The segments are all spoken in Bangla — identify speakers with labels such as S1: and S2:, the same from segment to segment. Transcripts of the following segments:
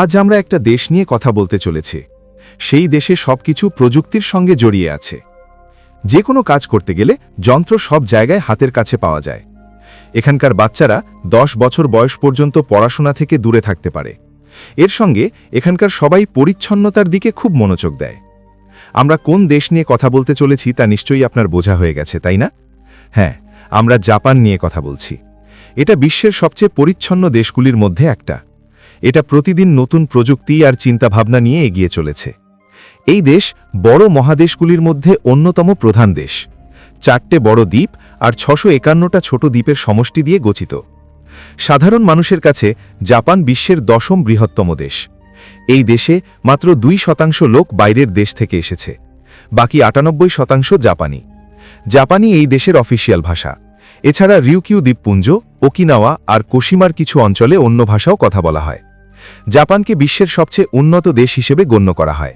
S1: আজ আমরা একটা দেশ নিয়ে কথা বলতে চলেছি। সেই দেশে সবকিছু প্রযুক্তির সঙ্গে জড়িয়ে আছে। যে কোনো কাজ করতে গেলে যন্ত্র সব জায়গায় হাতের কাছে পাওয়া যায়। এখানকার বাচ্চারা 10 বছর বয়স পর্যন্ত পড়াশোনা থেকে দূরে থাকতে পারে। এর সঙ্গে এখানকার সবাই পরিচ্ছন্নতার দিকে খুব মনোযোগ দেয়। আমরা কোন দেশ নিয়ে কথা বলতে চলেছি তা নিশ্চয়ই আপনার বোঝা হয়ে গেছে, তাই না? হ্যাঁ, আমরা জাপান নিয়ে কথা বলছি। এটা বিশ্বের সবচেয়ে পরিচ্ছন্ন দেশগুলির মধ্যে একটা। এটা প্রতিদিন নতুন প্রযুক্তি আর চিন্তাভাবনা নিয়ে এগিয়ে চলেছে। এই দেশ বড় মহাদেশগুলির মধ্যে অন্যতম প্রধান দেশ। 4টে বড় দ্বীপ আর 651টা ছোট দ্বীপের সমষ্টি দিয়ে গঠিত। সাধারণ মানুষের কাছে জাপান বিশ্বের 10ম বৃহত্তম দেশ। এই দেশে মাত্র 2% লোক বাইরের দেশ থেকে এসেছে। বাকি 98% জাপানি। জাপানি এই দেশের অফিসিয়াল ভাষা। এছাড়া রিউকিউ দ্বীপপুঞ্জ, ওকিনাওয়া আর কোশিমার কিছু অঞ্চলে অন্য ভাষাও কথা বলা হয়। জাপানকে বিশ্বের সবচেয়ে উন্নত দেশ হিসেবে গণ্য করা হয়।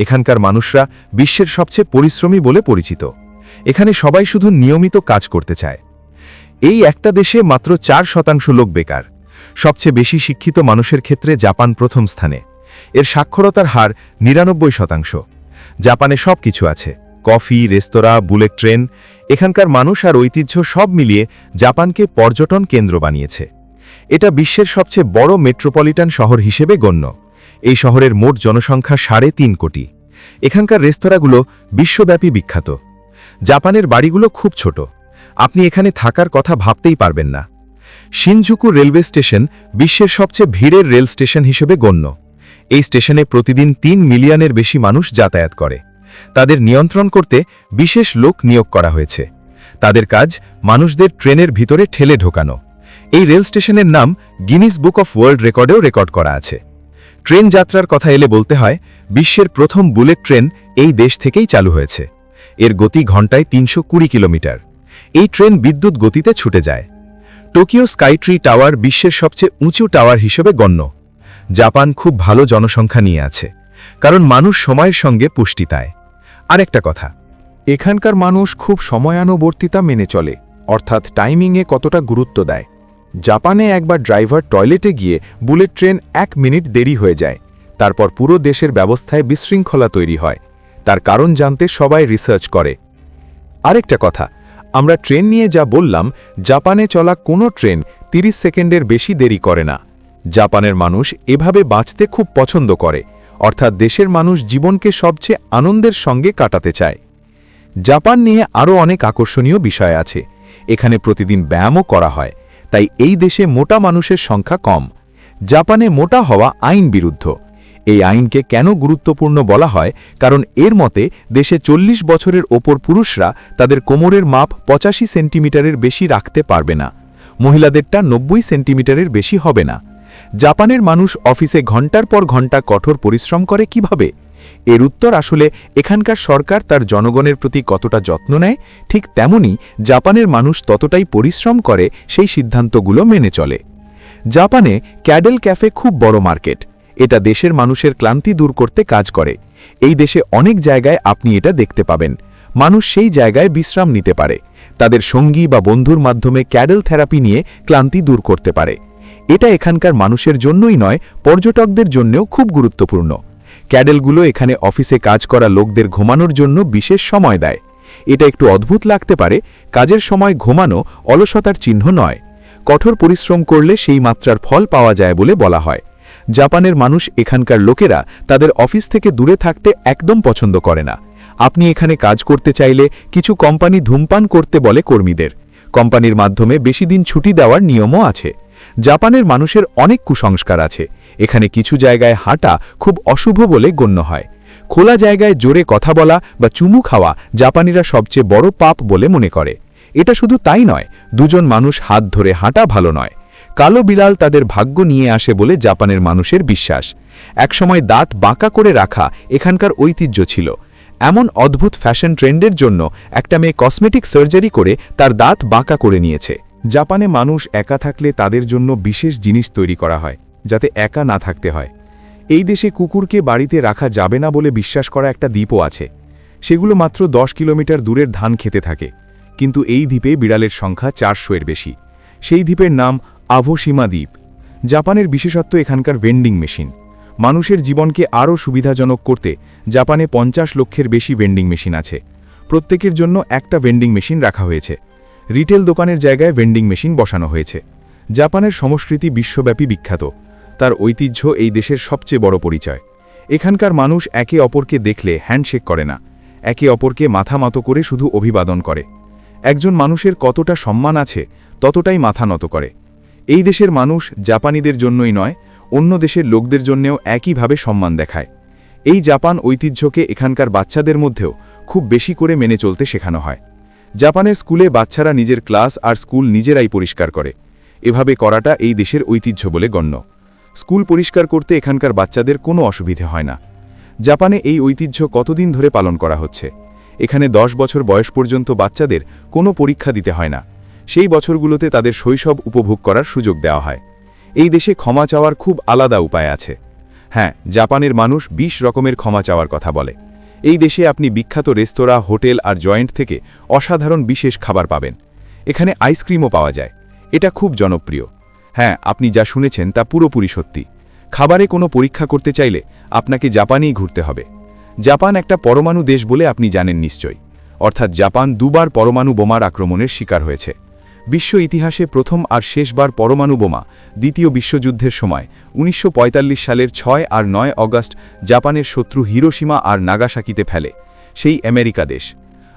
S1: এখানকার মানুষরা বিশ্বের সবচেয়ে পরিশ্রমী বলে পরিচিত। এখানে সবাই শুধু নিয়মিত কাজ করতে চায়। এই একটা দেশে মাত্র 4% লোক বেকার। সবচেয়ে বেশি শিক্ষিত মানুষের ক্ষেত্রে জাপান প্রথম স্থানে। এর সাক্ষরতার হার 99%। জাপানে সব কিছু আছে: কফি, রেস্তোরাঁ, বুলেট ট্রেন। এখানকার মানুষ আর ঐতিহ্য সব মিলিয়ে জাপানকে পর্যটন কেন্দ্র বানিয়েছে। এটা বিশ্বের সবচেয়ে বড় মেট্রোপলিটন শহর হিসেবে গণ্য। এই শহরের মোট জনসংখ্যা 3.5 কোটি। এখানকার রেস্তোরাঁগুলো বিশ্বব্যাপী বিখ্যাত। জাপানের বাড়িগুলো খুব ছোট। আপনি এখানে থাকার কথা ভাবতেই পারবেন না। শিনজুকু রেলওয়ে স্টেশন বিশ্বের সবচেয়ে ভিড়ের রেল স্টেশন হিসেবে গণ্য। এই স্টেশনে প্রতিদিন 3 মিলিয়নের বেশি মানুষ যাতায়াত করে। তাদের নিয়ন্ত্রণ করতে বিশেষ লোক নিয়োগ করা হয়েছে। তাদের কাজ মানুষদের ট্রেনের ভিতরে ঠেলে ঢোকানো। এই রেল স্টেশনের নাম গিনিস বুক অফ ওয়ার্ল্ড রেকর্ডেও রেকর্ড করা আছে। ট্রেন যাত্রার কথা এলে বলতে হয়, বিশ্বের প্রথম বুলেট ট্রেন এই দেশ থেকেই চালু হয়েছে। এর গতি ঘন্টায় 320 কিলোমিটার। এই ট্রেন বিদ্যুৎ গতিতে ছুটে যায়। টোকিও স্কাইট্রি টাওয়ার বিশ্বের সবচেয়ে উঁচু টাওয়ার হিসেবে গণ্য। জাপান খুব ভালো জনসংখ্যা নিয়ে আছে, কারণ মানুষ সময়ের সঙ্গে পুষ্টিতায়। আরেকটা কথা,
S2: এখানকার মানুষ খুব সময়ানুবর্তিতা মেনে চলে, অর্থাৎ টাইমিংয়ে কতটা গুরুত্ব দেয়। জাপানে একবার ড্রাইভার টয়লেটে গিয়ে বুলেট ট্রেন 1 মিনিট দেরি হয়ে যায়। তারপর পুরো দেশের ব্যবস্থায় বিশৃঙ্খলা তৈরি হয়। তার কারণ জানতে সবাই রিসার্চ করে। আরেকটা কথা, আমরা ট্রেন নিয়ে যা বললাম, জাপানে চলা কোনো ট্রেন 30 সেকেন্ডের বেশি দেরি করে না। জাপানের মানুষ এভাবে বাঁচতে খুব পছন্দ করে, অর্থাৎ দেশের মানুষ জীবনকে সবচেয়ে আনন্দের সঙ্গে কাটাতে চায়। জাপান নিয়ে আরও অনেক আকর্ষণীয় বিষয় আছে। এখানে প্রতিদিন ব্যায়ামও করা হয়, তাই এই দেশে মোটা মানুষের সংখ্যা কম। জাপানে মোটা হওয়া আইন বিরুদ্ধ। এই আইনকে কেন গুরুত্বপূর্ণ বলা হয়? কারণ এর মতে দেশে 40 বছরের ওপর পুরুষরা তাদের কোমরের মাপ 85 সেন্টিমিটারের বেশি রাখতে পারবে না। মহিলাদেরটা 90 সেন্টিমিটারের বেশি হবে না। জাপানের মানুষ অফিসে ঘন্টার পর ঘন্টা কঠোর পরিশ্রম করে কিভাবে? এর উত্তর আসলে এখানকার সরকার তার জনগণের প্রতি কতটা যত্ন নেয়, ঠিক তেমনি জাপানের মানুষ ততটাই পরিশ্রম করে সেই সিদ্ধান্তগুলো মেনে চলে। জাপানে ক্যাডেল ক্যাফে খুব বড় মার্কেট। এটা দেশের মানুষের ক্লান্তি দূর করতে কাজ করে। এই দেশে অনেক জায়গায় আপনি এটা দেখতে পাবেন। মানুষ সেই জায়গায় বিশ্রাম নিতে পারে। তাদের সঙ্গী বা বন্ধুর মাধ্যমে ক্যাডেল থেরাপি নিয়ে ক্লান্তি দূর করতে পারে। এটা এখানকার মানুষের জন্যই নয়, পর্যটকদের জন্যও খুব গুরুত্বপূর্ণ। ক্যাডেলগুলো এখানে অফিসে কাজ করা লোকদের ঘুমানোর জন্য বিশেষ সময় দেয়। এটা একটু অদ্ভুত লাগতে পারে, কাজের সময় ঘুমানো অলসতার চিহ্ন নয়। কঠোর পরিশ্রম করলে সেই মাত্রার ফল পাওয়া যায় বলে বলা হয়। জাপানের মানুষ এখানকার লোকেরা তাদের অফিস থেকে দূরে থাকতে একদম পছন্দ করে না। আপনি এখানে কাজ করতে চাইলে কিছু কোম্পানি ধূমপান করতে বলে কর্মীদের। কোম্পানির মাধ্যমে বেশি দিন ছুটি দেওয়ার নিয়মও আছে। জাপানের মানুষের অনেক কুসংস্কার আছে। এখানে কিছু জায়গায় হাঁটা খুব অশুভ বলে গণ্য হয়। খোলা জায়গায় জোরে কথা বলা বা চুমু খাওয়া জাপানিরা সবচেয়ে বড় পাপ বলে মনে করে। এটা শুধু তাই নয়, দুজন মানুষ হাত ধরে হাঁটা ভালো নয়। কালো বিড়াল তাদের ভাগ্য নিয়ে আসে বলে জাপানের মানুষের বিশ্বাস। একসময় দাঁত বাঁকা করে রাখা এখানকার ঐতিহ্য ছিল। এমন অদ্ভুত ফ্যাশন ট্রেন্ডের জন্য একটা মেয়ে কসমেটিক সার্জারি করে তার দাঁত বাঁকা করে নিয়েছে। জাপানে মানুষ একা থাকলে তাদের জন্য বিশেষ জিনিস তৈরি করা হয়, যাতে একা না থাকতে হয়। এই দেশে কুকুরকে বাড়িতে রাখা যাবে না বলে বিশ্বাস করা একটা দ্বীপও আছে। সেগুলো মাত্র 10 কিলোমিটার দূরের ধান খেতে থাকে। কিন্তু এই দ্বীপে বিড়ালের সংখ্যা 400-এর বেশি। সেই দ্বীপের নাম আভোশিমা দ্বীপ। জাপানের বিশেষত্ব এখানকার ভেন্ডিং মেশিন।
S1: মানুষের জীবনকে আরও সুবিধাজনক করতে জাপানে 50 লক্ষের বেশি ভেন্ডিং মেশিন আছে। প্রত্যেকের জন্য একটা ভেন্ডিং মেশিন রাখা হয়েছে। রিটেল দোকানের জায়গায় ভেন্ডিং মেশিন বসানো হয়েছে। জাপানের সংস্কৃতি বিশ্বব্যাপী বিখ্যাত। তার ঐতিহ্য এই দেশের সবচেয়ে বড় পরিচয়। এখানকার মানুষ একে অপরকে দেখলে হ্যান্ডশেক করে না, একে অপরকে মাথা নত করে শুধু অভিবাদন করে। একজন মানুষের কতটা সম্মান আছে ততটাই মাথা নত করে। এই দেশের মানুষ জাপানিদের জন্যই নয়, অন্য দেশের লোকদের জন্যেও একইভাবে সম্মান দেখায়। এই জাপান ঐতিহ্যকে এখানকার বাচ্চাদের মধ্যেও খুব বেশি করে মেনে চলতে শেখানো হয়। জাপানের স্কুলে বাচ্চারা নিজের ক্লাস আর স্কুল নিজেরাই পরিষ্কার করে। এভাবে করাটা এই দেশের ঐতিহ্য বলে গণ্য। স্কুল পরিষ্কার করতে এখানকার বাচ্চাদের কোনো অসুবিধে হয় না। জাপানে এই ঐতিহ্য কতদিন ধরে পালন করা হচ্ছে। এখানে 10 বছর বয়স পর্যন্ত বাচ্চাদের কোনো পরীক্ষা দিতে হয় না। সেই বছরগুলোতে তাদের শৈশব উপভোগ করার সুযোগ দেওয়া হয়। এই দেশে ক্ষমা চাওয়ার খুব আলাদা উপায় আছে। হ্যাঁ, জাপানের মানুষ 20 রকমের ক্ষমা চাওয়ার কথা বলে। এই দেশে আপনি বিখ্যাত রেস্তোরাঁ, হোটেল আর জয়েন্ট থেকে অসাধারণ বিশেষ খাবার পাবেন। এখানে আইসক্রিমও পাওয়া যায়। এটা খুব জনপ্রিয়। হ্যাঁ, আপনি যা শুনেছেন তা পুরোপুরি সত্যি। খাবারে কোনো পরীক্ষা করতে চাইলে আপনাকে জাপানেই ঘুরতে হবে। জাপান একটা পরমাণু দেশ বলে আপনি জানেন নিশ্চয়ই। অর্থাৎ জাপান দুবার পরমাণু বোমার আক্রমণের শিকার হয়েছে। বিশ্ব ইতিহাসে প্রথম আর শেষবার পরমাণু বোমা দ্বিতীয় বিশ্বযুদ্ধের সময় 1945 সালের 6 আর 9 অগস্ট জাপানের শত্রু হিরোশিমা আর নাগাসাকিতে ফেলে, সেই আমেরিকা দেশ।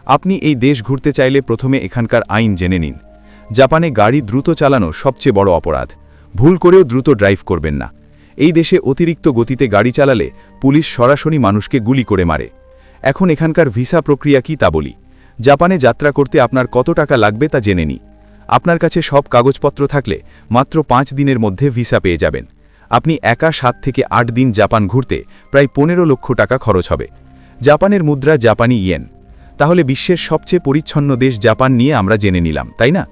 S1: আপনি এই দেশ ঘুরতে চাইলে প্রথমে এখানকার আইন জেনে নিন। জাপানে গাড়ি দ্রুত চালানো সবচেয়ে বড় অপরাধ। ভুল করেও দ্রুত ড্রাইভ করবেন না। এই দেশে অতিরিক্ত গতিতে গাড়ি চালালে পুলিশ সরাসরি মানুষকে গুলি করে মারে। এখন এখানকার ভিসা প্রক্রিয়া কি তা বলি। জাপানে যাত্রা করতে আপনার কত টাকা লাগবে তা জেনে নিই। আপনার কাছে সব কাগজপত্র থাকলে মাত্র 5 দিনের মধ্যে ভিসা পেয়ে যাবেন। আপনি একা 7 থেকে 8 দিন জাপান ঘুরতে প্রায় 15 লক্ষ টাকা খরচ হবে। জাপানের মুদ্রা জাপানি ইয়েন। তাহলে বিশ্বের সবচেয়ে পরিচ্ছন্ন দেশ জাপান নিয়ে আমরা জেনে নিলাম, তাই না?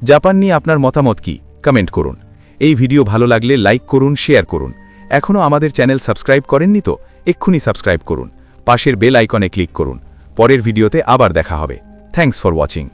S1: জাপান নিয়ে আপনার মতামত কি? কমেন্ট করুন। এই ভিডিও ভালো লাগলে লাইক করুন, শেয়ার করুন। এখনও আমাদের চ্যানেল সাবস্ক্রাইব করেননি তো এক্ষুনি সাবস্ক্রাইব করুন। পাশের বেল আইকনে ক্লিক করুন। পরের ভিডিওতে আবার দেখা হবে। Thanks for watching.